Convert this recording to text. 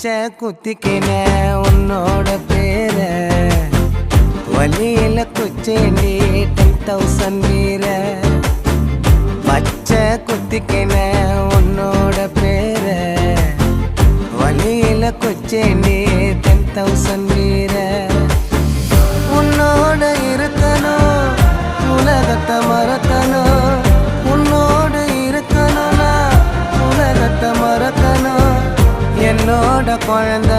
பச்சை குத்திக்கின உன்னோட பேர வலியில குச்சேண்டி 10,000 வீர பச்சை குத்திக்கின உன்னோட பேர வலியில குச்சேண்டி 10,000 வீர உன்னோட இருக்கணும் உலகத்தை மறக்கணும் உன்னோடு இருக்கணும்னா உலகத்தை மறக்கணும் என்னோட குழந்தை